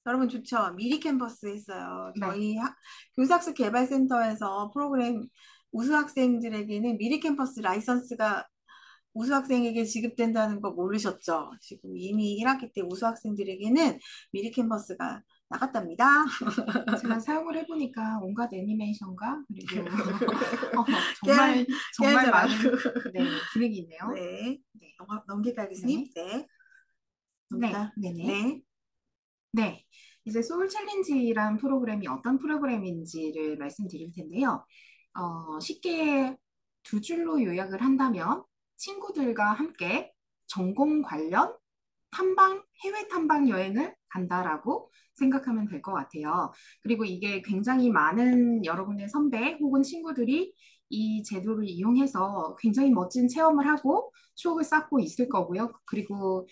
여러분 좋죠? 미리 캠퍼스 했어요. 네. 저희 교사학습 개발센터에서 프로그램 우수 학생들에게는 미리 캠퍼스 라이선스가 우수 학생에게 지급된다는 거 모르셨죠? 지금 이미 1학기 때 우수 학생들에게는 미리 캠퍼스가 나갔답니다. 제가 사용을 해보니까 온갖 애니메이션과 그리고 깨알, 정말 정말 깨알처럼. 많은 네, 기능이 있네요. 네. 네. 넘길까요, 교수님? 네. 네. 네. 넘길까요? 네네. 네. 네. 이제 소울 챌린지란 프로그램이 어떤 프로그램인지를 말씀드릴 텐데요. 쉽게 두 줄로 요약을 한다면 친구들과 함께 전공 관련 해외 탐방 여행을 간다라고 생각하면 될 것 같아요. 그리고 이게 굉장히 많은 여러분의 선배 혹은 친구들이 이 제도를 이용해서 굉장히 멋진 체험을 하고 추억을 쌓고 있을 거고요. 그리고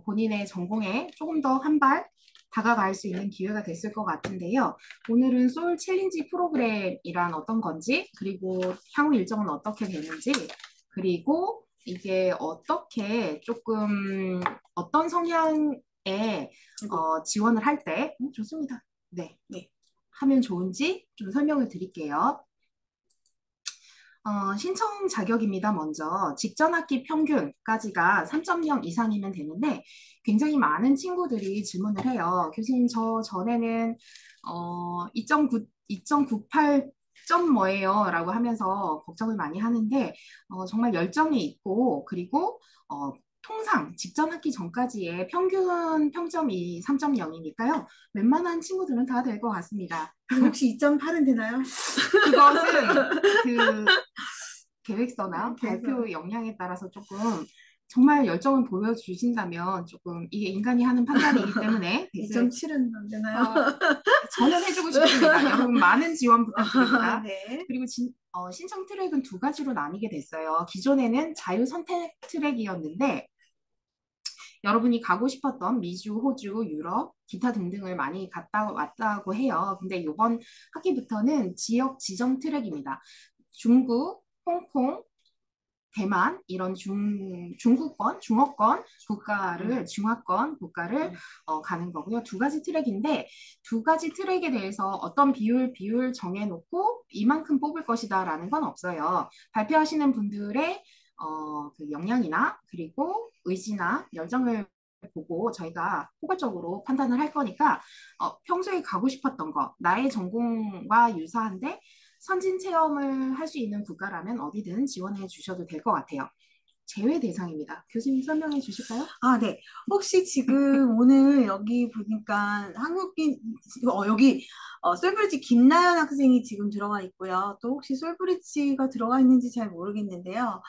본인의 전공에 조금 더 한 발 다가갈 수 있는 기회가 됐을 것 같은데요. 오늘은 소울 챌린지 프로그램이란 어떤 건지, 그리고 향후 일정은 어떻게 되는지, 그리고 이게 어떻게 조금 어떤 성향의 지원을 할 때, 좋습니다. 네, 네. 하면 좋은지 좀 설명을 드릴게요. 신청 자격입니다. 먼저 직전 학기 평균까지가 3.0 이상이면 되는데 굉장히 많은 친구들이 질문을 해요. 교수님, 저 전에는 2.9, 2.98 점 뭐예요? 라고 하면서 걱정을 많이 하는데 정말 열정이 있고 그리고 통상 직전 학기 전까지의 평균 평점이 3.0이니까요. 웬만한 친구들은 다 될 것 같습니다. 혹시 2.8은 되나요? 그것은 그 계획서나 계획서는 발표 역량에 따라서 조금 정말 열정을 보여주신다면 조금 이게 인간이 하는 판단이기 때문에 대신에 2.7은 안 되나요? 저는 해주고 싶습니다. 여러분 많은 지원 부탁드립니다. 네. 그리고 신청 트랙은 두 가지로 나뉘게 됐어요. 기존에는 자유 선택 트랙이었는데 여러분이 가고 싶었던 미주, 호주, 유럽, 기타 등등을 많이 갔다 왔다고 해요. 근데 이번 학기부터는 지역 지정 트랙입니다. 중국, 홍콩, 대만 이런 중국권, 중어권 국가를 중화권 국가를 가는 거고요. 두 가지 트랙인데 두 가지 트랙에 대해서 어떤 비율 정해놓고 이만큼 뽑을 것이다라는 건 없어요. 발표하시는 분들의 그 역량이나 그리고 의지나 열정을 보고 저희가 포괄적으로 판단을 할 거니까 평소에 가고 싶었던 거, 나의 전공과 유사한데 선진 체험을 할 수 있는 국가라면 어디든 지원해 주셔도 될 것 같아요. 제외 대상입니다. 교수님 설명해 주실까요? 아, 네. 혹시 지금 오늘 여기 보니까 한국인, 여기, 솔브리지 김나연 학생이 지금 들어가 있고요. 또 혹시 솔브리지가 들어가 있는지 잘 모르겠는데요.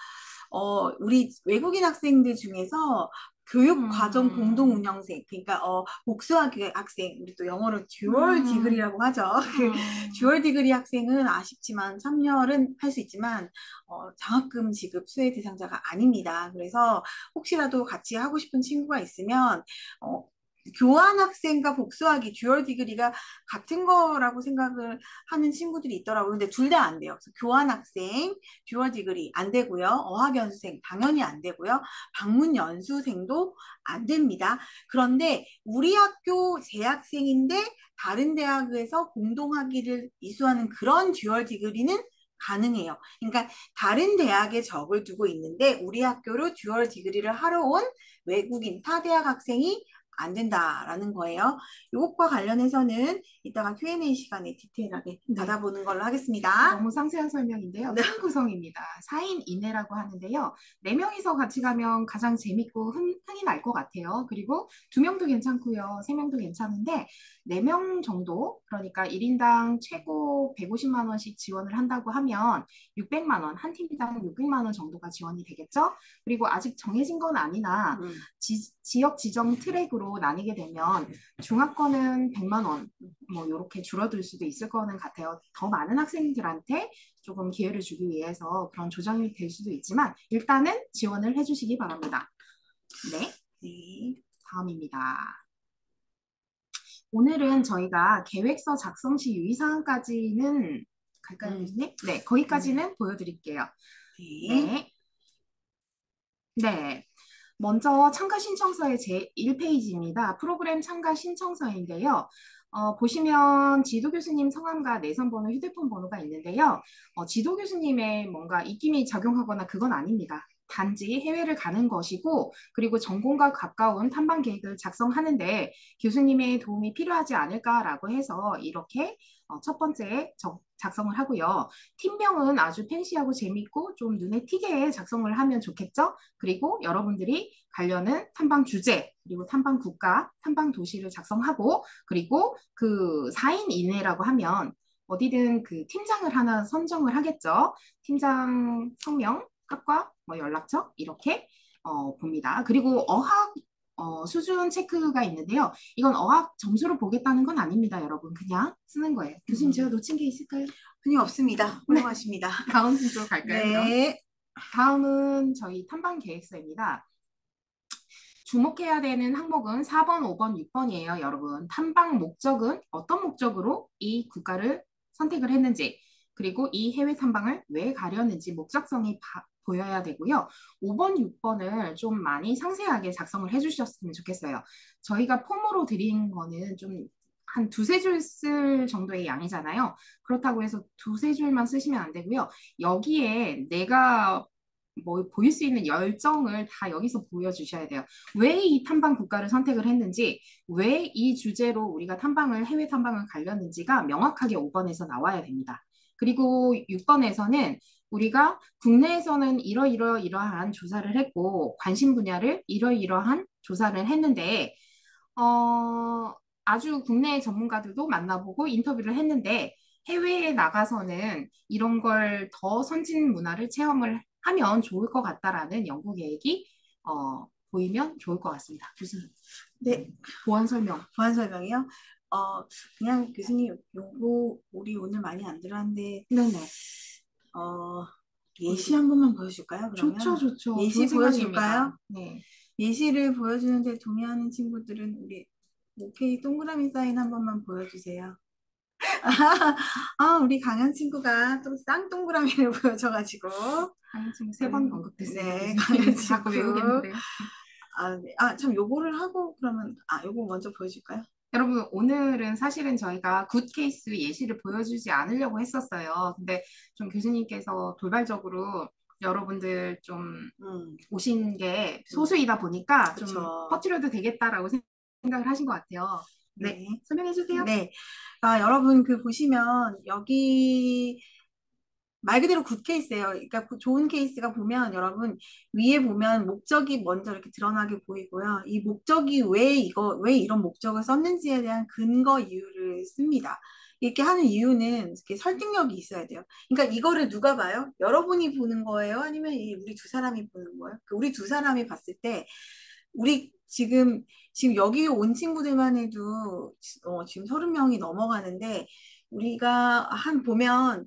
우리 외국인 학생들 중에서 교육과정 음, 공동운영생, 그러니까, 복수학교 학생, 우리 또 영어로 듀얼 음, 디그리라고 하죠. 그 음, 듀얼 디그리 학생은 아쉽지만 참여는 할 수 있지만, 장학금 지급 수혜 대상자가 아닙니다. 그래서 혹시라도 같이 하고 싶은 친구가 있으면, 어, 교환 학생과 복수학이 듀얼 디그리가 같은 거라고 생각을 하는 친구들이 있더라고요. 근데 둘 다 안 돼요. 그래서 교환 학생, 듀얼 디그리 안 되고요. 어학 연수생 당연히 안 되고요. 방문 연수생도 안 됩니다. 그런데 우리 학교 재학생인데 다른 대학에서 공동학위를 이수하는 그런 듀얼 디그리는 가능해요. 그러니까 다른 대학에 적을 두고 있는데 우리 학교로 듀얼 디그리를 하러 온 외국인 타 대학 학생이 안 된다라는 거예요. 이것과 관련해서는 이따가 Q&A 시간에 디테일하게 네. 받아보는 걸로 하겠습니다. 너무 상세한 설명인데요. 네. 팀 구성입니다. 4인 이내라고 하는데요. 4명이서 같이 가면 가장 재밌고 흥이 날 것 같아요. 그리고 2명도 괜찮고요. 3명도 괜찮은데 4명 정도, 그러니까 1인당 최고 150만 원씩 지원을 한다고 하면 600만 원, 한 팀당 600만 원 정도가 지원이 되겠죠? 그리고 아직 정해진 건 아니나 음. 지역 지정 트랙으로 나뉘게 되면 중학권은 100만 원, 뭐 이렇게 줄어들 수도 있을 거는 같아요. 더 많은 학생들한테 조금 기회를 주기 위해서 그런 조정이 될 수도 있지만 일단은 지원을 해주시기 바랍니다. 네, 네. 다음입니다. 오늘은 저희가 계획서 작성 시 유의사항까지는 갈까요, 음. 교수님? 네, 네. 거기까지는 보여드릴게요. 네. 네, 네. 먼저 참가 신청서의 제 1페이지입니다. 프로그램 참가 신청서인데요. 보시면 지도 교수님 성함과 내선 번호, 휴대폰 번호가 있는데요. 지도 교수님의 뭔가 입김이 작용하거나 그건 아닙니다. 단지 해외를 가는 것이고, 그리고 전공과 가까운 탐방 계획을 작성하는데 교수님의 도움이 필요하지 않을까라고 해서 이렇게 첫 번째 작성을 하고요. 팀명은 아주 팬시하고 재밌고 좀 눈에 띄게 작성을 하면 좋겠죠? 그리고 여러분들이 가려는 탐방 주제, 그리고 탐방 국가, 탐방 도시를 작성하고, 그리고 그 4인 이내라고 하면 어디든 그 팀장을 하나 선정을 하겠죠. 팀장 성명, 학과, 뭐 연락처 이렇게 봅니다. 그리고 어학 수준 체크가 있는데요. 이건 어학 점수로 보겠다는 건 아닙니다, 여러분. 그냥 쓰는 거예요. 교수님 제가 놓친 게 있을까요? 전혀 없습니다. 네. 훌륭하십니다. 다음 순서로 갈까요, 그럼? 네. 다음은 저희 탐방 계획서입니다. 주목해야 되는 항목은 4번, 5번, 6번이에요, 여러분. 탐방 목적은 어떤 목적으로 이 국가를 선택을 했는지, 그리고 이 해외 탐방을 왜 가려는지 목적성이 보여야 되고요. 5번, 6번을 좀 많이 상세하게 작성을 해주셨으면 좋겠어요. 저희가 폼으로 드린 거는 좀 한 두세 줄 쓸 정도의 양이잖아요. 그렇다고 해서 두세 줄만 쓰시면 안 되고요. 여기에 내가 뭐 보일 수 있는 열정을 다 여기서 보여주셔야 돼요. 왜 이 탐방 국가를 선택을 했는지, 왜 이 주제로 우리가 탐방을, 해외 탐방을 가려는지가 명확하게 5번에서 나와야 됩니다. 그리고 6번에서는 우리가 국내에서는 이러이러이러한 조사를 했고, 관심 분야를 이러이러한 조사를 했는데, 어, 아주 국내 전문가들도 만나보고 인터뷰를 했는데, 해외에 나가서는 이런 걸 더 선진 문화를 체험을 하면 좋을 것 같다라는 연구 계획이 보이면 좋을 것 같습니다. 무슨 네. 보안 설명. 보안 설명이요? 그냥 교수님, 요거 우리 오늘 많이 안 들었는데, 네네. 어, 예시 한 번만 보여줄까요? 좋죠, 그러면 좋죠. 좋은 예시 생각입니다. 보여줄까요? 네. 예시를 보여주는데 동의하는 친구들은 우리 오케이 동그라미 사인 한 번만 보여주세요. 우리 강현 친구가 또 쌍동그라미를 보여줘가지고. 강연 친구 3번 언급됐습니다. 네, 강현 교수님 자꾸 친구. 외우겠는데요. 네. 참 요거를 하고 그러면 요거 먼저 보여줄까요? 여러분, 오늘은 사실은 저희가 굿 케이스 예시를 보여주지 않으려고 했었어요. 근데 좀 교수님께서 돌발적으로 여러분들 좀 음, 오신 게 소수이다 보니까 좀 그쵸. 퍼뜨려도 되겠다라고 생각을 하신 것 같아요. 네, 네. 설명해 주세요. 네. 여러분 그 보시면 여기 말 그대로 굿 케이스예요. 그러니까 좋은 케이스가 보면 여러분 위에 보면 목적이 먼저 이렇게 드러나게 보이고요. 이 목적이 왜 이런 목적을 썼는지에 대한 근거 이유를 씁니다. 이렇게 하는 이유는 이렇게 설득력이 있어야 돼요. 그러니까 이거를 누가 봐요? 여러분이 보는 거예요? 아니면 우리 두 사람이 보는 거예요? 우리 두 사람이 봤을 때 우리 지금 여기 온 친구들만 해도 지금 30명이 넘어가는데 우리가 보면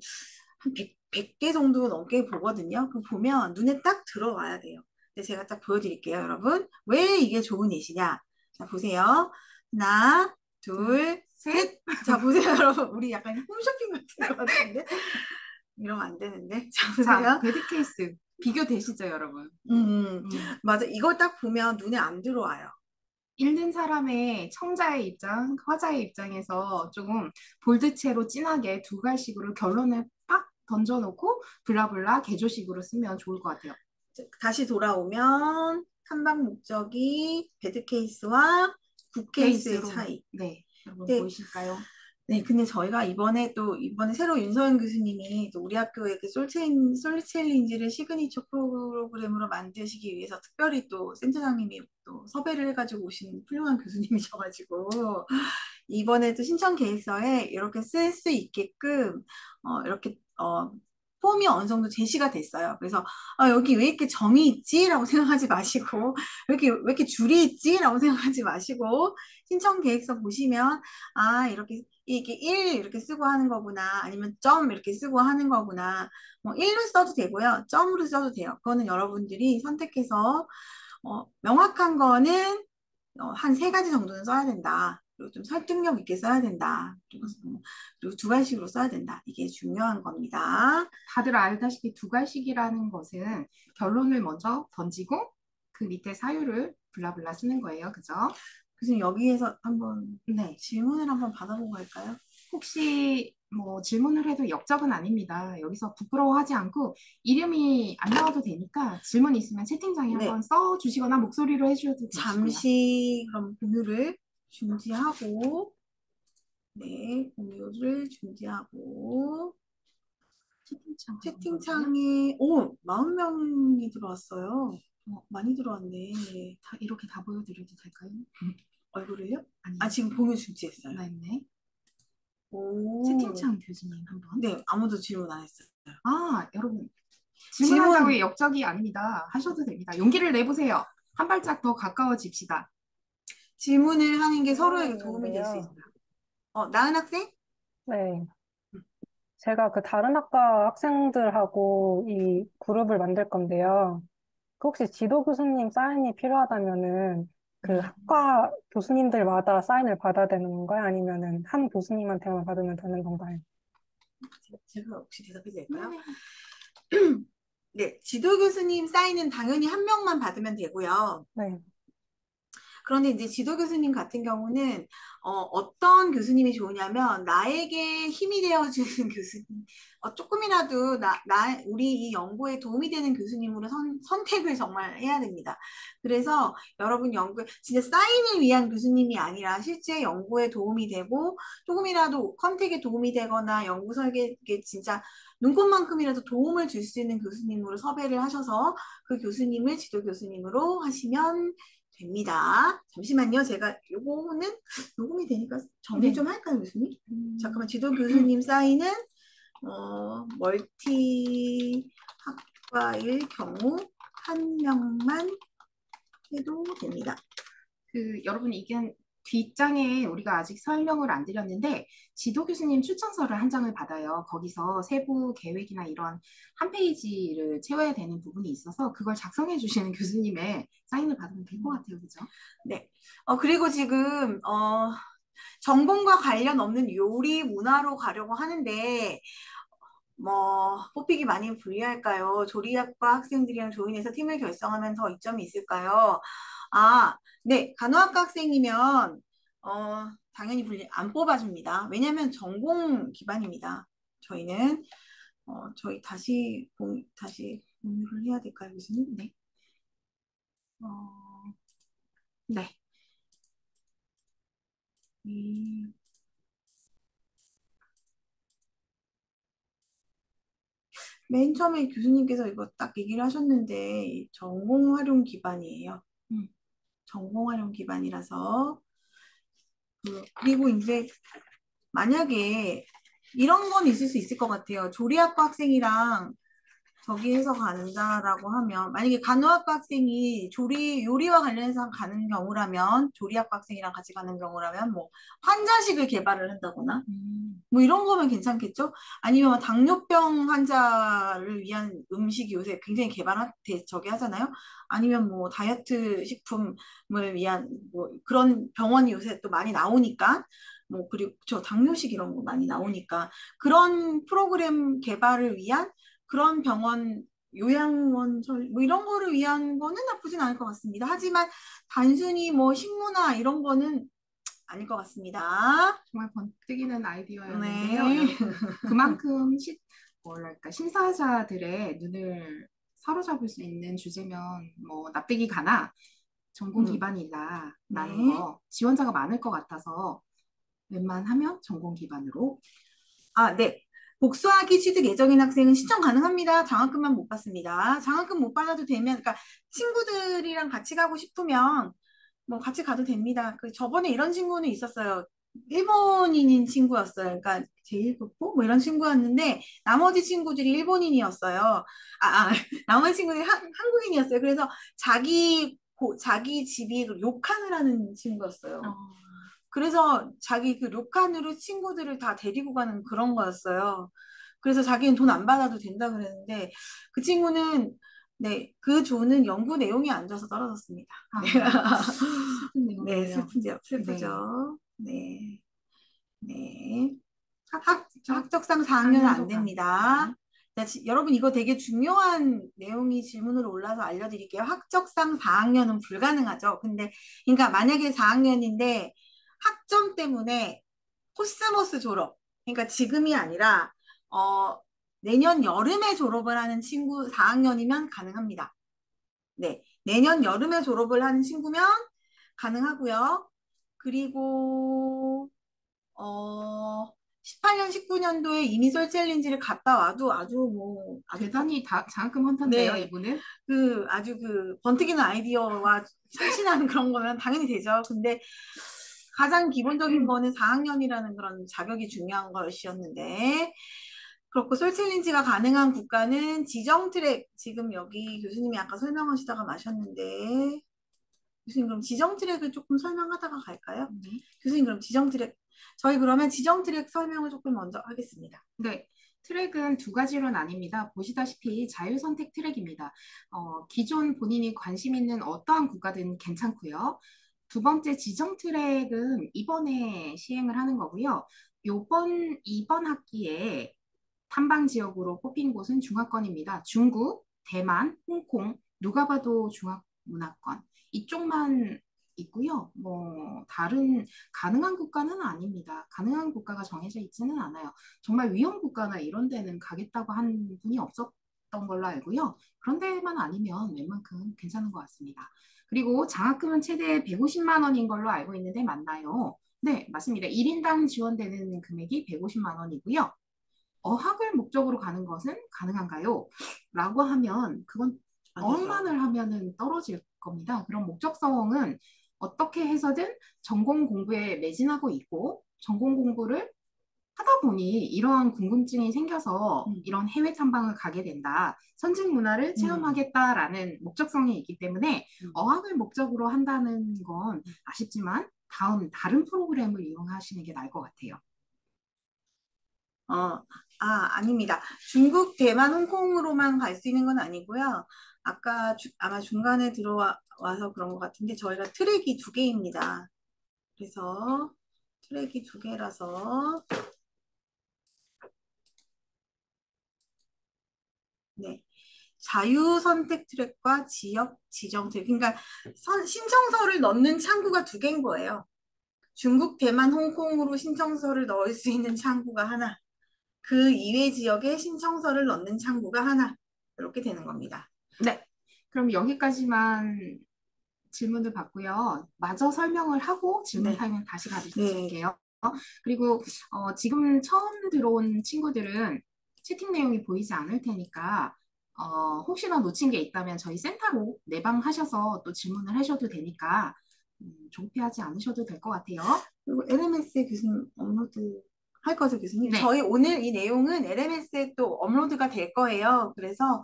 한 100개 정도 넘게 보거든요. 그 보면 눈에 딱 들어와야 돼요. 근데 제가 딱 보여드릴게요, 여러분. 왜 이게 좋은 예시냐? 자, 보세요. 하나, 둘, 둘, 셋. 셋. 자, 보세요, 여러분. 우리 약간 홈쇼핑 같은 것 같은데? 이러면 안 되는데. 자, 자, 보세요. 배드 케이스 비교되시죠, 여러분? 맞아. 이걸 딱 보면 눈에 안 들어와요. 읽는 사람의 청자의 입장, 화자의 입장에서 조금 볼드체로 진하게 두 갈식으로 결론을 팍 던져놓고 블라블라 개조식으로 쓰면 좋을 것 같아요. 다시 돌아오면 탐방 목적이 배드 케이스와 굿 케이스의 케이스로. 차이. 네, 여러분 네, 보이실까요? 네, 근데 저희가 이번에 새로 윤서영 교수님이 또 우리 학교의 그 솔 챌린지를 시그니처 프로그램으로 만드시기 위해서 특별히 또 센터장님이 또 섭외를 해가지고 오신 훌륭한 교수님이셔가지고 이번에 또 신청 계획서에 이렇게 쓸 수 있게끔 이렇게 폼이 어느 정도 제시가 됐어요. 그래서 여기 왜 이렇게 점이 있지? 라고 생각하지 마시고 왜 이렇게 줄이 있지? 라고 생각하지 마시고 신청 계획서 보시면 이렇게 이게 1 이렇게 쓰고 하는 거구나. 아니면 점 이렇게 쓰고 하는 거구나. 뭐 1로 써도 되고요. 점으로 써도 돼요. 그거는 여러분들이 선택해서 명확한 거는 한 3가지 정도는 써야 된다. 그리고 좀 설득력 있게 써야 된다. 그리고 두 가지식으로 써야 된다. 이게 중요한 겁니다. 다들 알다시피 두 갈식이라는 것은 결론을 먼저 던지고 그 밑에 사유를 블라블라 쓰는 거예요. 그죠? 교수님 여기에서 한번 네. 질문을 한번 받아보고 갈까요? 혹시 뭐 질문을 해도 역적은 아닙니다. 여기서 부끄러워하지 않고 이름이 안 나와도 되니까 질문 있으면 채팅창에 한번 네, 써주시거나 목소리로 해주셔도 되시고요. 잠시 그럼 공유를 중지하고, 네, 공유를 중지하고, 채팅창 한번 볼까요? 채팅창에, 오, 40명이 들어왔어요. 많이 들어왔네. 이렇게 다 보여드려도 될까요? 얼굴을요? 아, 아니요. 지금 공유 중지했어요. 네. 오, 채팅창 교수님 한번. 네, 아무도 질문 안 했어요. 아, 여러분. 질문한다고 질문, 역적이 아닙니다. 하셔도 됩니다. 용기를 내보세요. 한 발짝 더 가까워집시다. 질문을 하는 게 질문이 서로에게 도움이 될 수 있는데요. 있습니다. 나은 학생? 네. 제가 그 다른 학과 학생들하고 이 그룹을 만들 건데요. 그 혹시 지도 교수님 사인이 필요하다면은 그 학과 교수님들마다 사인을 받아야 되는 건가요? 아니면은 한 교수님한테만 받으면 되는 건가요? 제가 혹시 대답해도 될까요? 네. 네, 지도 교수님 사인은 당연히 한 명만 받으면 되고요. 네. 그런데 이제 지도 교수님 같은 경우는 떤 교수님이 좋으냐면 나에게 힘이 되어주는 교수님, 조금이라도 우리 이 연구에 도움이 되는 교수님으로 선택을 정말 해야 됩니다. 그래서 여러분 진짜 사인을 위한 교수님이 아니라 실제 연구에 도움이 되고 조금이라도 컨택에 도움이 되거나 연구 설계에 진짜 눈꽃만큼이라도 도움을 줄 수 있는 교수님으로 섭외를 하셔서 그 교수님을 지도 교수님으로 하시면 됩니다. 잠시만요. 제가 요거는 녹음이 되니까 정리 네. 좀 할까요, 교수님? 잠깐만, 지도 교수님 사인은 멀티 학과일 경우 한 명만 해도 됩니다. 여러분 이게 뒷장에 우리가 아직 설명을 안 드렸는데 지도 교수님 추천서를 한 장을 받아요. 거기서 세부 계획이나 이런 한 페이지를 채워야 되는 부분이 있어서 그걸 작성해 주시는 교수님의 사인을 받으면 될 것 같아요. 그죠? 네. 그리고 지금 전공과 관련 없는 요리 문화로 가려고 하는데 뽑히기 많이 불리할까요? 조리학과 학생들이랑 조인해서 팀을 결성하면 더 이점이 있을까요? 아, 네. 간호학과 학생이면, 당연히 안 뽑아줍니다. 왜냐면 전공 기반입니다. 저희는, 저희 다시 공유를 해야 될까요, 교수님? 네. 어, 네. 이, 맨 처음에 교수님께서 이거 딱 얘기를 하셨는데, 전공 활용 기반이에요. 음. 전공 활용 기반이라서, 그리고 이제 만약에 이런 건 있을 수 있을 것 같아요. 조리학과 학생이랑 저기 해서 간다라고 하면, 만약에 간호학과 학생이 요리와 관련해서 가는 경우라면, 조리학과 학생이랑 같이 가는 경우라면, 뭐, 환자식을 개발을 한다거나, 뭐 이런 거면 괜찮겠죠? 아니면 당뇨병 환자를 위한 음식이 요새 굉장히 저기 하잖아요? 아니면 뭐 다이어트 식품을 위한 뭐 그런 병원이 요새 또 많이 나오니까, 뭐, 그리고 저 당뇨식 이런 거 많이 나오니까, 그런 프로그램 개발을 위한 그런 병원, 요양원, 뭐 이런 거를 위한 거는 나쁘진 않을 것 같습니다. 하지만 단순히 뭐 식문화 이런 거는 아닐 것 같습니다. 정말 번뜩이는 아이디어였는데요. 네. 여러분 그만큼 뭐랄까 심사자들의 눈을 사로잡을 수 있는 주제면 뭐 납득이 가나 전공 기반이다라는 네. 거 지원자가 많을 것 같아서 웬만하면 전공 기반으로 네. 복수하기 취득 예정인 학생은 신청 가능합니다. 장학금만 못 받습니다. 장학금 못 받아도 되면, 그러니까 친구들이랑 같이 가고 싶으면 뭐 같이 가도 됩니다. 저번에 이런 친구는 있었어요. 일본인인 친구였어요. 그러니까 제1국보 뭐 이런 친구였는데 나머지 친구들이 일본인이었어요. 나머지 친구들이 한국인이었어요. 그래서 자기 집이 료칸을 하는 친구였어요. 그래서 자기 그 료칸으로 친구들을 다 데리고 가는 그런 거였어요. 그래서 자기는 돈 안 받아도 된다 그랬는데 그 친구는 네, 그 조는 연구 내용이 안 좋아서 떨어졌습니다. 슬픈 네, 내용이네요. 슬프죠. 네, 네. 합격, 학적상 4학년은 안 가 됩니다. 여러분 이거 되게 중요한 내용이 질문으로 올라서 알려드릴게요. 학적상 4학년은 불가능하죠. 근데 그러니까 만약에 4학년인데 학점 때문에 코스모스 졸업, 그러니까 지금이 아니라 어, 내년 여름에 졸업을 하는 친구 4학년이면 가능합니다. 네, 내년 여름에 졸업을 하는 친구면 가능하고요. 그리고 18년, 19년도에 이미 설 챌린지를 갔다 와도 아주 뭐 아주 대단히 장학금 헌터인데요, 네, 이분은. 그 아주 그 번뜩이는 아이디어와 참신한 그런 거면 당연히 되죠. 근데 가장 기본적인 거는 4학년이라는 그런 자격이 중요한 것이었는데 그렇고 솔 챌린지가 가능한 국가는 지정 트랙 지금 여기 교수님이 아까 설명하시다가 마셨는데 교수님 그럼 지정 트랙을 조금 설명하다가 갈까요? 교수님 그럼 지정 트랙 저희 그러면 지정 트랙 설명을 조금 먼저 하겠습니다. 네. 트랙은 두 가지로 나뉩니다. 보시다시피 자유선택 트랙입니다. 기존 본인이 관심 있는 어떠한 국가든 괜찮고요. 두 번째 지정 트랙은 이번에 시행을 하는 거고요. 이번 학기에 탐방 지역으로 뽑힌 곳은 중화권입니다. 중국, 대만, 홍콩, 누가 봐도 중화문화권 이쪽만 있고요. 뭐 다른 가능한 국가는 아닙니다. 가능한 국가가 정해져 있지는 않아요. 정말 위험 국가나 이런 데는 가겠다고 한 분이 없었던 걸로 알고요. 그런 데만 아니면 웬만큼 괜찮은 것 같습니다. 그리고 장학금은 최대 150만 원인 걸로 알고 있는데 맞나요? 네, 맞습니다. 1인당 지원되는 금액이 150만 원이고요. 어학을 목적으로 가는 것은 가능한가요? 라고 하면 그건 아니죠. 어학만을 하면은 떨어질 겁니다. 그런 목적성은 어떻게 해서든 전공 공부에 매진하고 있고 전공 공부를 하다 보니 이러한 궁금증이 생겨서 이런 해외 탐방을 가게 된다. 선진 문화를 체험하겠다라는 목적성이 있기 때문에 어학을 목적으로 한다는 건 아쉽지만 다른 프로그램을 이용하시는 게 나을 것 같아요. 아닙니다. 중국, 대만, 홍콩으로만 갈 수 있는 건 아니고요. 아까 아마 중간에 들어와서 그런 것 같은데 저희가 트랙이 두 개입니다. 그래서 트랙이 두 개라서 네. 자유선택 트랙과 지역 지정 트랙. 그러니까 신청서를 넣는 창구가 두 개인 거예요. 중국, 대만, 홍콩으로 신청서를 넣을 수 있는 창구가 하나. 그 이외 지역에 신청서를 넣는 창구가 하나. 이렇게 되는 겁니다. 네. 그럼 여기까지만 질문을 받고요. 마저 설명을 하고 질문 네. 타임은 다시 가질게요. 그리고 지금 처음 들어온 친구들은 채팅 내용이 보이지 않을 테니까 혹시나 놓친 게 있다면 저희 센터로 내방하셔서 또 질문을 하셔도 되니까 조급해하지 않으셔도 될 것 같아요. 그리고 LMS 교수님 업로드 할 거죠, 교수님? 네. 저희 오늘 이 내용은 LMS에 또 업로드가 될 거예요. 그래서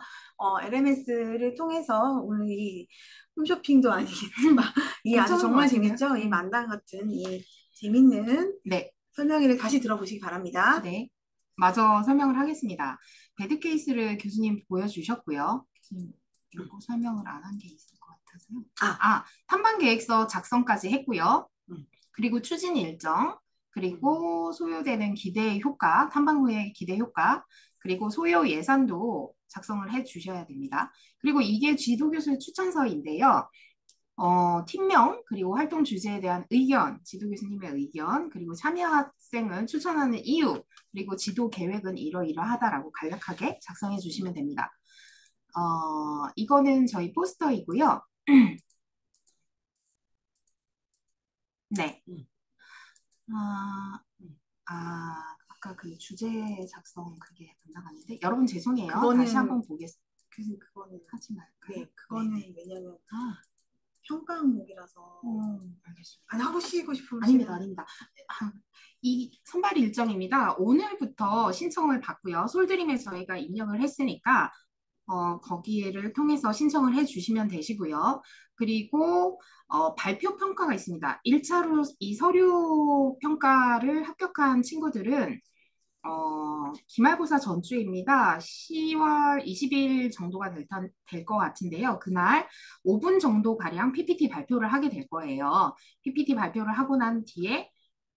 LMS를 통해서 오늘 이 홈쇼핑도 아니겠지만 이 아주 정말 재밌죠? 이 만담 같은 이 재밌는 네. 설명회를 다시 들어보시기 바랍니다. 네. 마저 설명을 하겠습니다. 배드 케이스를 교수님 보여주셨고요. 교수님 이거 설명을 안 한 게 있을 것 같아서요. 탐방 계획서 작성까지 했고요. 그리고 추진 일정, 그리고 소요되는 기대 효과, 탐방 후의 기대 효과, 그리고 소요 예산도 작성을 해 주셔야 됩니다. 그리고 이게 지도교수의 추천서인데요. 팀명, 그리고 활동 주제에 대한 의견, 지도교수님의 의견, 그리고 참여 학생을 추천하는 이유, 그리고 지도 계획은 이러이러하다라고 간략하게 작성해 주시면 됩니다. 이거는 저희 포스터이고요. 네. 아까 그 주제 작성 그게 안 나갔는데 여러분 죄송해요. 다시 한번 보겠습니다. 그거는 하지 말까요? 네, 그거는 왜냐면 평가 항목이라서 알겠습니다. 아니 하시고 싶으면 아닙니다. 이 선발 일정입니다. 오늘부터 신청을 받고요. 솔드림에 저희가 입력을 했으니까 거기를 통해서 신청을 해주시면 되시고요. 그리고 발표 평가가 있습니다. 1차로 이 서류 평가를 합격한 친구들은 기말고사 전주입니다. 10월 20일 정도가 될 것 같은데요. 그날 5분 정도 가량 PPT 발표를 하게 될 거예요. PPT 발표를 하고 난 뒤에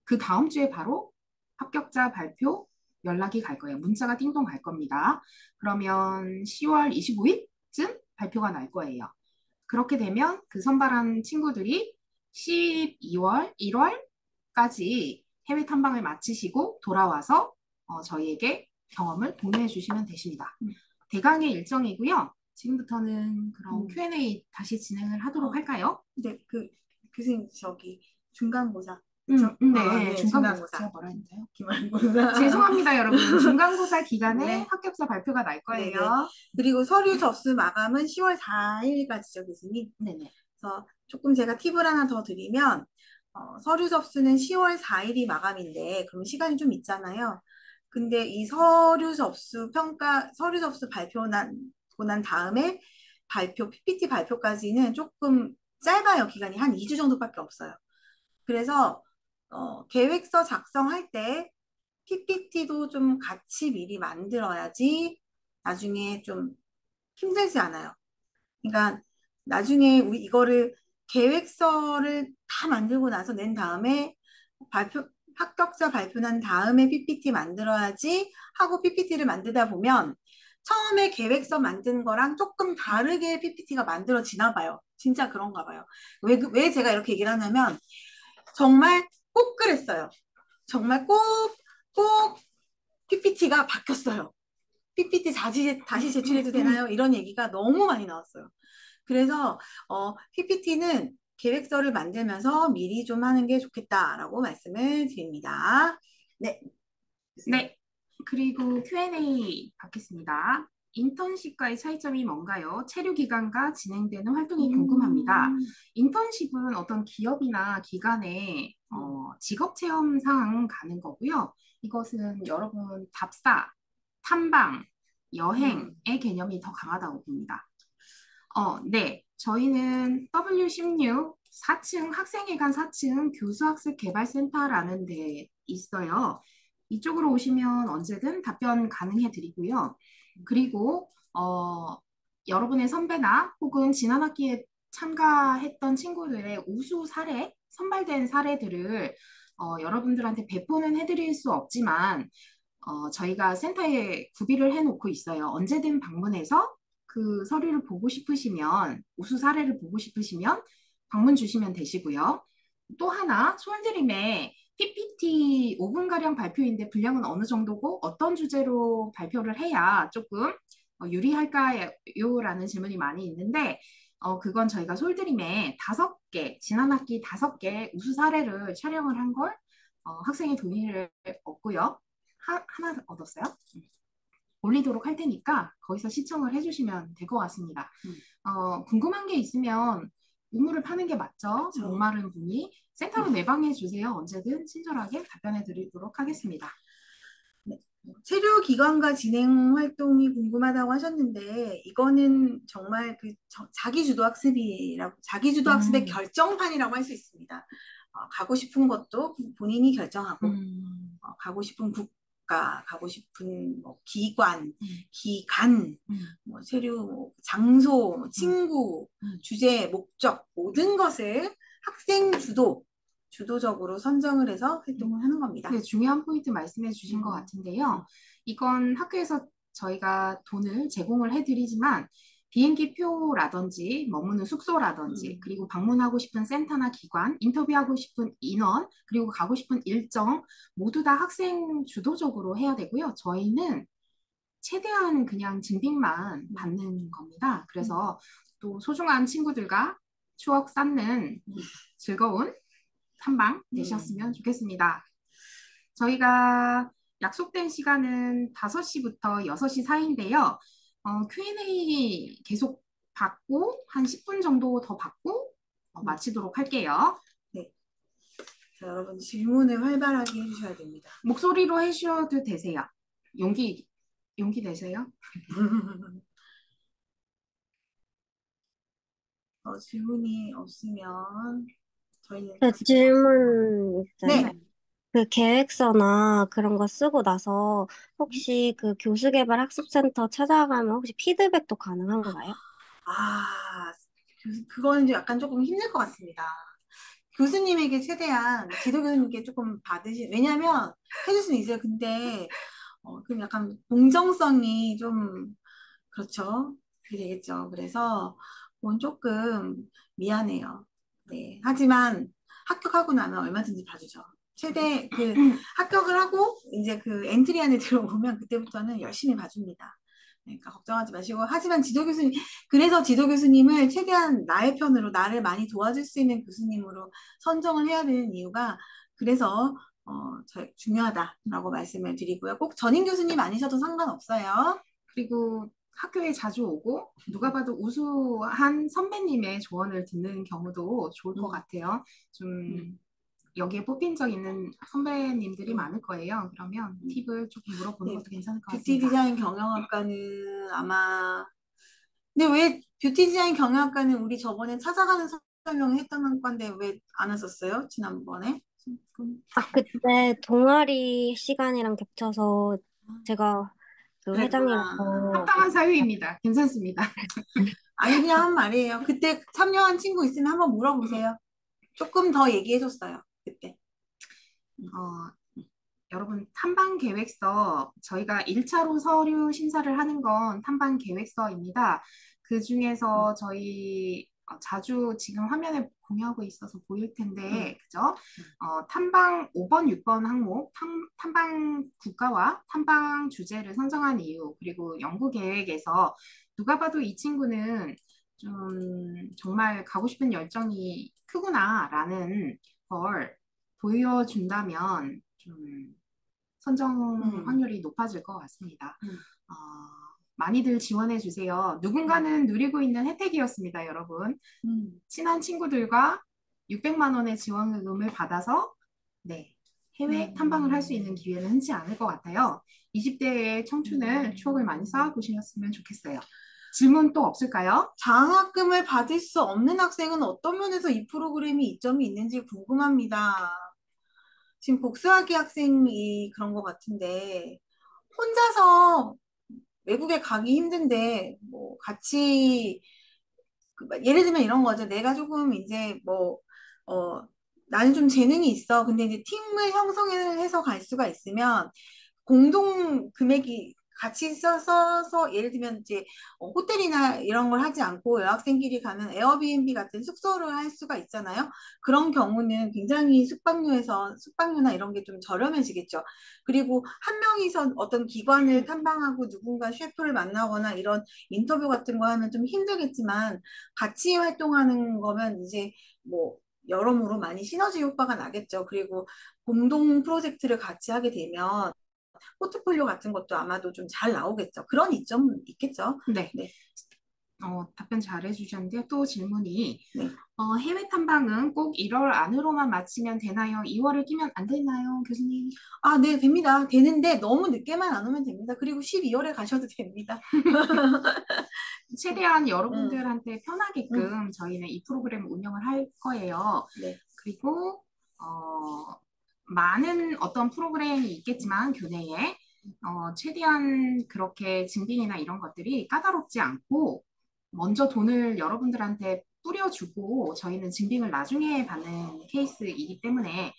그 다음 주에 바로 합격자 발표, 연락이 갈 거예요. 문자가 띵동 갈 겁니다. 그러면 10월 25일쯤 발표가 날 거예요. 그렇게 되면 그 선발한 친구들이 12월, 1월까지 해외 탐방을 마치시고 돌아와서 저희에게 경험을 공유해 주시면 되십니다. 대강의 일정이고요. 지금부터는 그럼 음. Q&A 다시 진행을 하도록 할까요? 근데 교수님 저기 중간고사. 네, 네, 중간고사. 중간고사. 제가 뭐라 했나요? 기말고사. 죄송합니다, 여러분. 중간고사 기간에 네. 합격자 발표가 날 네네. 거예요. 그리고 서류 접수 마감은 10월 4일까지죠, 교수님. 네네. 그래서 조금 제가 팁을 하나 더 드리면, 서류 접수는 10월 4일이 마감인데, 그럼 시간이 좀 있잖아요. 근데 이 서류 접수 난 다음에 PPT 발표까지는 조금 짧아요. 기간이 한 2주 정도밖에 없어요. 그래서, 계획서 작성할 때 PPT도 좀 같이 미리 만들어야지 나중에 좀 힘들지 않아요. 그러니까 나중에 우리 이거를 계획서를 다 만들고 나서 낸 다음에 발표, 합격자 발표 난 다음에 PPT 만들어야지 하고 PPT를 만들다 보면 처음에 계획서 만든 거랑 조금 다르게 PPT가 만들어지나 봐요. 진짜 그런가 봐요. 왜 제가 이렇게 얘기를 하냐면 정말 꼭 그랬어요. 정말 꼭 PPT가 바뀌었어요. PPT 다시 제출해도 되나요? 이런 얘기가 너무 많이 나왔어요. 그래서 PPT는 계획서를 만들면서 미리 좀 하는 게 좋겠다라고 말씀을 드립니다. 네. 네. 그리고 Q&A 받겠습니다. 인턴십과의 차이점이 뭔가요? 체류 기간과 진행되는 활동이 궁금합니다. 인턴십은 어떤 기업이나 기관에 직업 체험상 가는 거고요. 이것은 여러분 답사, 탐방, 여행의 개념이 더 강하다고 봅니다. 네. 저희는 W16 4층 학생회관 4층 교수학습 개발센터라는 데 있어요. 이쪽으로 오시면 언제든 답변 가능해 드리고요. 그리고 여러분의 선배나 혹은 지난 학기에 참가했던 친구들의 우수 사례, 선발된 사례들을 여러분들한테 배포는 해드릴 수 없지만 저희가 센터에 구비를 해놓고 있어요. 언제든 방문해서 그 서류를 보고 싶으시면, 우수 사례를 보고 싶으시면 방문 주시면 되시고요. 또 하나, 솔드림에 PPT 5분가량 발표인데 분량은 어느 정도고 어떤 주제로 발표를 해야 조금 유리할까요? 라는 질문이 많이 있는데, 그건 저희가 솔드림에 5개, 지난 학기 5개 우수 사례를 촬영을 한 걸 학생의 동의를 얻고요. 하나 얻었어요. 올리도록 할 테니까 거기서 시청을 해주시면 될 것 같습니다. 궁금한 게 있으면 우물을 파는 게 맞죠? 목마른 분이 센터로 내방해 주세요. 언제든 친절하게 답변해 드리도록 하겠습니다. 네. 체류 기관과 진행 활동이 궁금하다고 하셨는데 이거는 정말 자기주도 학습의 결정판이라고 할 수 있습니다. 가고 싶은 것도 본인이 결정하고 가고 싶은 국가, 가고 싶은 뭐 기관, 기간, 뭐 체류 장소, 뭐 친구, 주제, 목적 모든 것을 학생 주도적으로 선정을 해서 활동을 하는 겁니다. 네, 중요한 포인트 말씀해 주신 것 같은데요. 이건 학교에서 저희가 돈을 제공을 해드리지만 비행기 표라든지 머무는 숙소라든지 그리고 방문하고 싶은 센터나 기관, 인터뷰하고 싶은 인원, 그리고 가고 싶은 일정 모두 다 학생 주도적으로 해야 되고요. 저희는 최대한 그냥 증빙만 받는 겁니다. 그래서 또 소중한 친구들과 추억 쌓는 즐거운 탐방 되셨으면 좋겠습니다. 저희가 약속된 시간은 5시부터 6시 사이인데요. Q&A 계속 받고 한 10분 정도 더 받고 마치도록 할게요. 네. 자, 여러분 질문을 활발하게 해주셔야 됩니다. 목소리로 해주셔도 되세요. 용기 되세요? 질문이 없으면 저희는 질문 있어요. 네. 그 계획서나 그런 거 쓰고 나서 혹시 그 교수개발학습센터 찾아가면 혹시 피드백도 가능한가요? 그거는 이제 약간 조금 힘들 것 같습니다. 교수님에게 최대한 지도 교수님께 조금 왜냐면 해줄 수는 있어요. 근데 그럼 약간 공정성이 좀 그렇죠. 그게 되겠죠. 그래서 그건 조금 미안해요. 네. 하지만 합격하고 나면 얼마든지 봐주죠. 최대 합격을 하고 이제 그 엔트리 안에 들어오면 그때부터는 열심히 봐줍니다. 그러니까 걱정하지 마시고. 하지만 지도 교수님, 그래서 지도 교수님을 최대한 나의 편으로 나를 많이 도와줄 수 있는 교수님으로 선정을 해야 되는 이유가 그래서 중요하다라고 말씀을 드리고요. 꼭 전임 교수님 아니셔도 상관없어요. 그리고 학교에 자주 오고 누가 봐도 우수한 선배님의 조언을 듣는 경우도 좋을 것 같아요. 좀 여기에 뽑힌 적 있는 선배님들이 많을 거예요. 그러면 팁을 조금 물어보는 네, 것도 괜찮을 것 뷰티 같습니다. 디자인 경영학과는 아마 근데 왜 뷰티 디자인 경영학과는 우리 저번에 찾아가는 설명했던 건데 왜 안 왔었어요? 지난번에? 아, 그때 동아리 시간이랑 겹쳐서 제가 그 그랬구나. 회장이라서 합당한 사유입니다. 괜찮습니다. 아니 그냥 한 말이에요. 그때 참여한 친구 있으면 한번 물어보세요. 조금 더 얘기해줬어요. 그때. 어, 여러분, 탐방 계획서, 저희가 1차로 서류 심사를 하는 건 탐방 계획서입니다. 그 중에서 저희 자주 지금 화면에 공유하고 있어서 보일 텐데, 그죠? 탐방 5번, 6번 항목, 탐방 국가와 탐방 주제를 선정한 이유, 그리고 연구 계획에서 누가 봐도 이 친구는 좀 정말 가고 싶은 열정이 크구나라는 걸 보여준다면 좀 선정 확률이 높아질 것 같습니다. 어, 많이들 지원해 주세요. 누군가는 누리고 있는 혜택이었습니다, 여러분. 친한 친구들과 600만 원의 지원금을 받아서 네, 해외 탐방을 할 수 있는 기회는 흔치 않을 것 같아요. 20대의 청춘을 추억을 많이 쌓아보셨으면 좋겠어요. 질문 또 없을까요? 장학금을 받을 수 없는 학생은 어떤 면에서 이 프로그램이 이점이 있는지 궁금합니다. 지금 복수하기 학생이 그런 것 같은데 혼자서 외국에 가기 힘든데 뭐 같이 예를 들면 이런 거죠. 내가 조금 이제 어, 나는 좀 재능이 있어. 근데 이제 팀을 형성해서 갈 수가 있으면 공동 금액이 같이 써서 예를 들면 이제 호텔이나 이런 걸 하지 않고 여학생끼리 가면 에어비앤비 같은 숙소를 할 수가 있잖아요. 그런 경우는 굉장히 숙박료나 이런 게 좀 저렴해지겠죠. 그리고 한 명이서 어떤 기관을 탐방하고 누군가 셰프를 만나거나 이런 인터뷰 같은 거 하면 좀 힘들겠지만 같이 활동하는 거면 이제 뭐 여러모로 많이 시너지 효과가 나겠죠. 그리고 공동 프로젝트를 같이 하게 되면 포트폴리오 같은 것도 아마도 좀 잘 나오겠죠. 그런 이점은 있겠죠. 네. 네. 답변 잘 해주셨는데요. 또 질문이 네. 해외 탐방은 꼭 1월 안으로만 마치면 되나요? 2월을 끼면 안 되나요, 교수님? 아, 네, 됩니다. 되는데 너무 늦게만 안 오면 됩니다. 그리고 12월에 가셔도 됩니다. 최대한 여러분들한테 편하게끔 저희는 이 프로그램을 운영을 할 거예요. 네. 그리고 많은 어떤 프로그램이 있겠지만 교내에 최대한 그렇게 증빙이나 이런 것들이 까다롭지 않고 먼저 돈을 여러분들한테 뿌려주고 저희는 증빙을 나중에 받는 케이스이기 때문에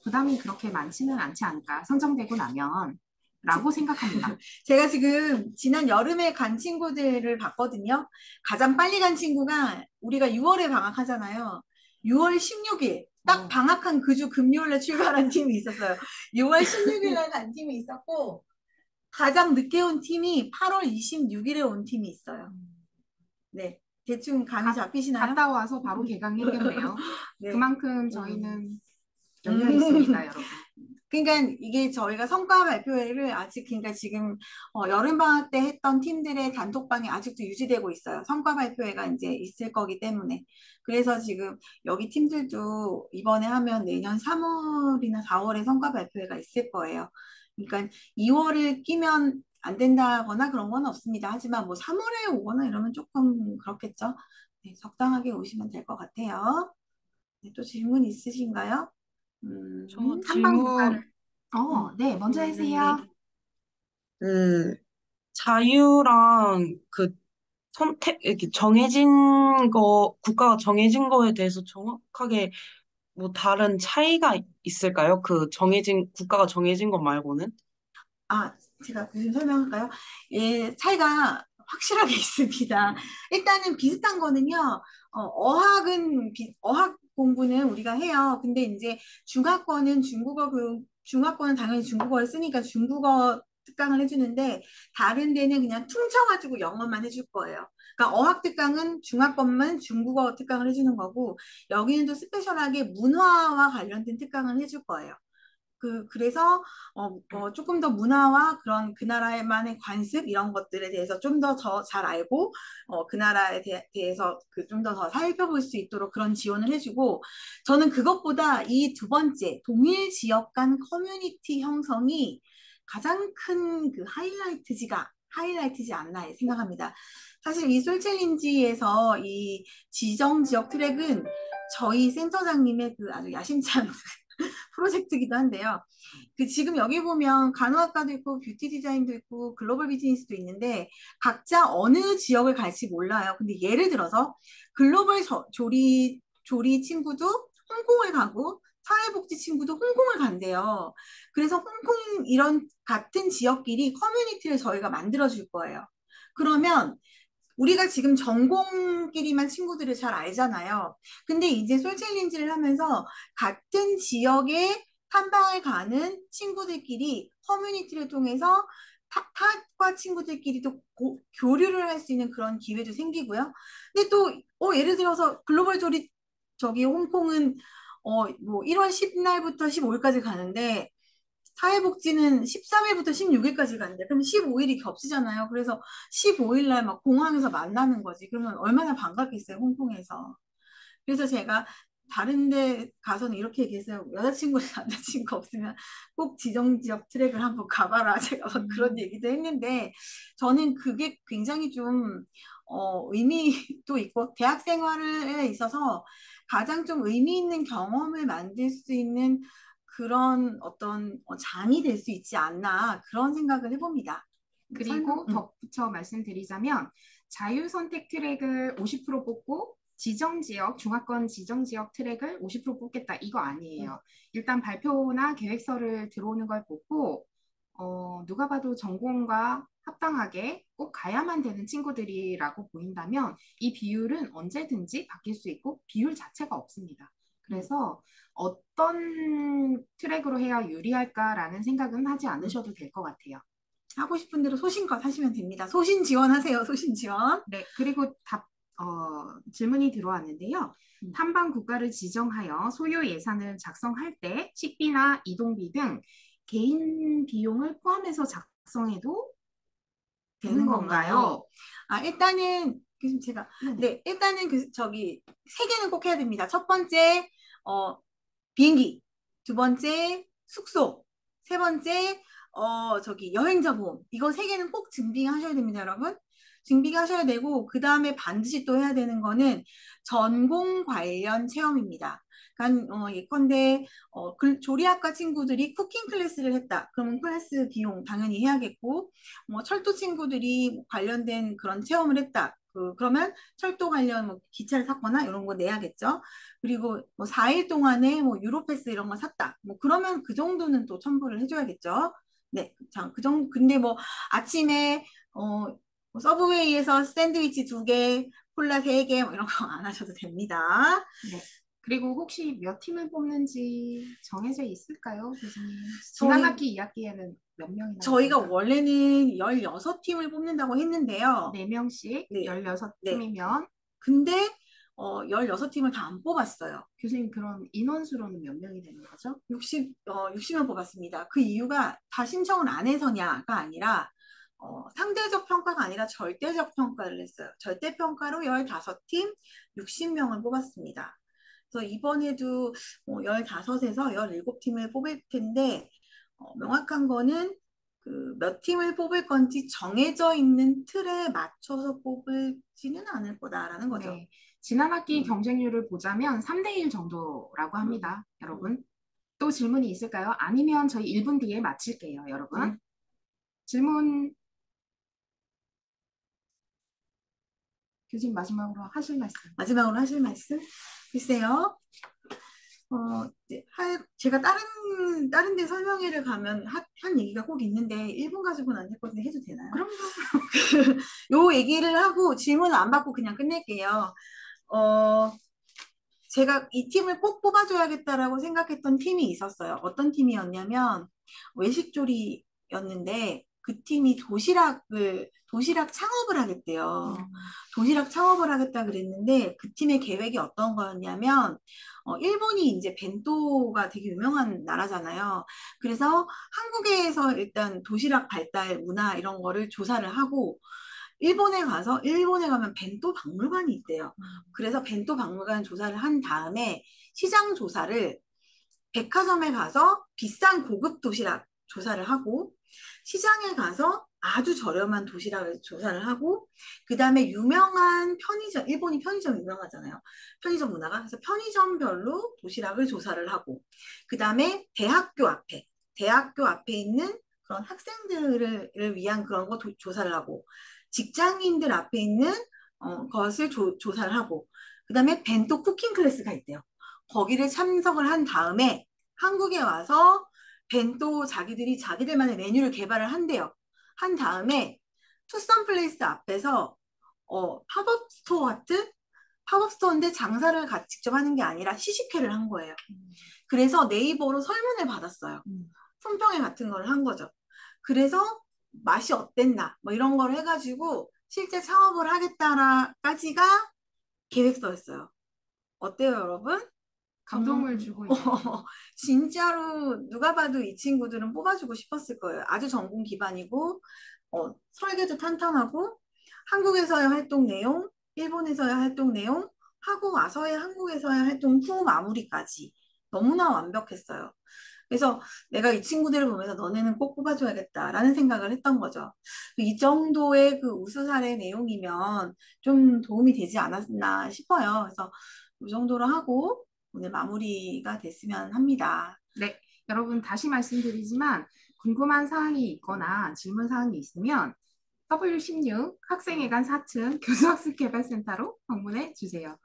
부담이 그렇게 많지는 않지 않을까 선정되고 나면 라고 생각합니다. 제가 지금 지난 여름에 간 친구들을 봤거든요. 가장 빨리 간 친구가 우리가 6월에 방학하잖아요. 6월 16일 딱 방학한 그 주 금요일에 출발한 팀이 있었어요. 6월 16일에 간 팀이 있었고 가장 늦게 온 팀이 8월 26일에 온 팀이 있어요. 네, 대충 감이 잡히시나요? 갔다 와서 바로 개강했겠네요. 네. 그만큼 저희는 열려 있습니다, 여러분. 그러니까 이게 저희가 성과 발표회를 아직 그러니까 지금 여름방학 때 했던 팀들의 단톡방이 아직도 유지되고 있어요. 성과 발표회가 이제 있을 거기 때문에. 그래서 지금 여기 팀들도 이번에 하면 내년 3월이나 4월에 성과 발표회가 있을 거예요. 그러니까 2월을 끼면 안 된다거나 그런 건 없습니다. 하지만 뭐 3월에 오거나 이러면 조금 그렇겠죠. 네, 적당하게 오시면 될 것 같아요. 네, 또 질문 있으신가요? 저 탐방 질문, 네, 먼저 하세요. 네. 그, 자유랑 그 선택, 이렇게 정해진 거, 국가가 정해진 거에 대해서 정확하게 뭐 다른 차이가 있을까요? 국가가 정해진 것 말고는? 아, 제가 좀 설명할까요? 예, 차이가 확실하게 있습니다. 일단은 비슷한 거는요, 어학 공부는 우리가 해요. 근데 이제 중학권은 당연히 중국어를 쓰니까 중국어 특강을 해주는데, 다른 데는 그냥 퉁쳐가지고 영어만 해줄 거예요. 그러니까 어학 특강은 중학권만 중국어 특강을 해주는 거고, 여기는 또 스페셜하게 문화와 관련된 특강을 해줄 거예요. 그래서 조금 더 문화와 그런 그 나라만의 관습 이런 것들에 대해서 좀 더 잘 알고 그 나라에 대해서 좀 더 살펴볼 수 있도록 그런 지원을 해주고, 저는 그것보다 이 두 번째 동일 지역 간 커뮤니티 형성이 가장 큰 그 하이라이트지 않나 생각합니다. 사실 이 솔챌린지에서 이 지정 지역 트랙은 저희 센터장님의 그 아주 야심찬 프로젝트이기도 한데요. 지금 여기 보면 간호학과도 있고 뷰티 디자인도 있고 글로벌 비즈니스도 있는데 각자 어느 지역을 갈지 몰라요. 근데 예를 들어서 글로벌 조리 친구도 홍콩을 가고 사회복지 친구도 홍콩을 간대요. 그래서 홍콩 이런 같은 지역끼리 커뮤니티를 저희가 만들어 줄 거예요. 그러면 우리가 지금 전공끼리만 친구들을 잘 알잖아요. 근데 이제 솔챌린지를 하면서 같은 지역에 탐방을 가는 친구들끼리 커뮤니티를 통해서 타과 친구들끼리도 교류를 할 수 있는 그런 기회도 생기고요. 근데 또 예를 들어서 글로벌 조리 저기 홍콩은 뭐 1월 10날부터 15일까지 가는데 사회복지는 13일부터 16일까지 간대. 그럼 15일이 겹치잖아요. 그래서 15일 날 막 공항에서 만나는 거지. 그러면 얼마나 반갑겠어요, 홍콩에서. 그래서 제가 다른 데 가서는 이렇게 얘기했어요. 여자친구, 남자친구 없으면 꼭 지정 지역 트랙을 한번 가봐라. 제가 막 그런 얘기도 했는데, 저는 그게 굉장히 좀, 의미도 있고, 대학 생활에 있어서 가장 좀 의미 있는 경험을 만들 수 있는 그런 어떤 장이 될 수 있지 않나, 그런 생각을 해봅니다. 그리고 덧붙여 말씀드리자면 자유선택 트랙을 50% 뽑고 지정지역, 중화권 지정지역 트랙을 50% 뽑겠다 이거 아니에요. 일단 발표나 계획서를 들어오는 걸 보고 누가 봐도 전공과 합당하게 꼭 가야만 되는 친구들이라고 보인다면 이 비율은 언제든지 바뀔 수 있고 비율 자체가 없습니다. 그래서 어떤 트랙으로 해야 유리할까라는 생각은 하지 않으셔도 될 것 같아요. 하고 싶은 대로 소신껏 하시면 됩니다. 소신 지원하세요. 소신 지원. 네, 그리고 질문이 들어왔는데요. 탐방 국가를 지정하여 소요 예산을 작성할 때 식비나 이동비 등 개인 비용을 포함해서 작성해도 되는 건가요? 일단은 교수님 제가 일단은 저기 세 개는 꼭 해야 됩니다. 첫 번째 비행기, 두 번째 숙소, 세 번째 저기 여행자 보험. 이거 세 개는 꼭 준비하셔야 됩니다, 여러분. 준비하셔야 되고 그 다음에 반드시 또 해야 되는 거는 전공 관련 체험입니다. 그러니까 예컨대 조리학과 친구들이 쿠킹 클래스를 했다. 그러면 클래스 비용 당연히 해야겠고, 뭐 철도 친구들이 관련된 그런 체험을 했다. 그러면 철도 관련 뭐 기차를 탔거나 이런 거 내야겠죠. 그리고 뭐 4일 동안에 뭐 유로패스 이런 거 샀다. 뭐 그러면 그 정도는 또 첨부를 해줘야겠죠. 네, 자, 그 정도. 근데 뭐 아침에 뭐 서브웨이에서 샌드위치 2개, 콜라 3개 뭐 이런 거 안 하셔도 됩니다. 네. 그리고 혹시 몇 팀을 뽑는지 정해져 있을까요, 교수님? 지난 학기 2학기에는 몇 명이나? 저희가 원래는 16팀을 뽑는다고 했는데요. 4명씩 네. 16팀이면. 네. 근데 16팀을 다 안 뽑았어요. 교수님 그럼 인원수로는 몇 명이 되는 거죠? 60명 뽑았습니다. 그 이유가 다 신청을 안 해서냐가 아니라 상대적 평가가 아니라 절대적 평가를 했어요. 절대 평가로 15팀 60명을 뽑았습니다. 그래서 이번에도 15에서 17팀을 뽑을 텐데 명확한 거는 몇 팀을 뽑을 건지 정해져 있는 틀에 맞춰서 뽑을지는 않을 거다라는 거죠. 네. 지난 학기 경쟁률을 보자면 3대1 정도라고 합니다. 여러분. 또 질문이 있을까요? 아니면 저희 1분 뒤에 마칠게요, 여러분. 질문. 교수님 마지막으로 하실 말씀. 글쎄요. 제가 다른 데 설명회를 가면 한 얘기가 꼭 있는데 1분 가지고는 안 됐거든요. 해도 되나요? 그럼 요 얘기를 하고 질문을 안 받고 그냥 끝낼게요. 어, 제가 이 팀을 꼭 뽑아줘야겠다라고 생각했던 팀이 있었어요. 어떤 팀이었냐면 외식조리였는데 그 팀이 도시락 창업을 하겠대요. 도시락 창업을 하겠다 그랬는데 그 팀의 계획이 어떤 거였냐면 일본이 이제 벤또가 되게 유명한 나라잖아요. 그래서 한국에서 일단 도시락 발달 문화 이런 거를 조사를 하고 일본에 가면 벤또 박물관이 있대요. 그래서 벤또 박물관 조사를 한 다음에 시장 조사를 백화점에 가서 비싼 고급 도시락 조사를 하고 시장에 가서 아주 저렴한 도시락을 조사를 하고 그 다음에 유명한 편의점, 일본이 편의점 유명하잖아요. 편의점 문화가. 그래서 편의점별로 도시락을 조사를 하고 그 다음에 대학교 앞에 있는 그런 학생들을 위한 그런 거 조사를 하고 직장인들 앞에 있는 것을 조사를 하고 그 다음에 벤또 쿠킹 클래스가 있대요. 거기를 참석을 한 다음에 한국에 와서 벤또 자기들만의 메뉴를 개발을 한대요. 한 다음에 투썸 플레이스 앞에서 팝업 스토어인데 장사를 직접 하는 게 아니라 시식회를 한 거예요. 그래서 네이버로 설문을 받았어요. 품평회 같은 걸 한 거죠. 그래서 맛이 어땠나 뭐 이런 걸 해가지고 실제 창업을 하겠다라까지가 계획서였어요. 어때요, 여러분? 감동을 주고 있는. 진짜로 누가 봐도 이 친구들은 뽑아주고 싶었을 거예요. 아주 전공 기반이고 설계도 탄탄하고 한국에서의 활동 내용, 일본에서의 활동 내용, 하고 와서의 한국에서의 활동 후 마무리까지 너무나 완벽했어요. 그래서 내가 이 친구들을 보면서 너네는 꼭 뽑아줘야겠다라는 생각을 했던 거죠. 이 정도의 그 우수 사례 내용이면 좀 도움이 되지 않았나 싶어요. 그래서 이 정도로 하고 오늘 마무리가 됐으면 합니다. 네, 여러분 다시 말씀드리지만 궁금한 사항이 있거나 질문 사항이 있으면 W16 학생회관 4층 교수학습개발센터로 방문해 주세요.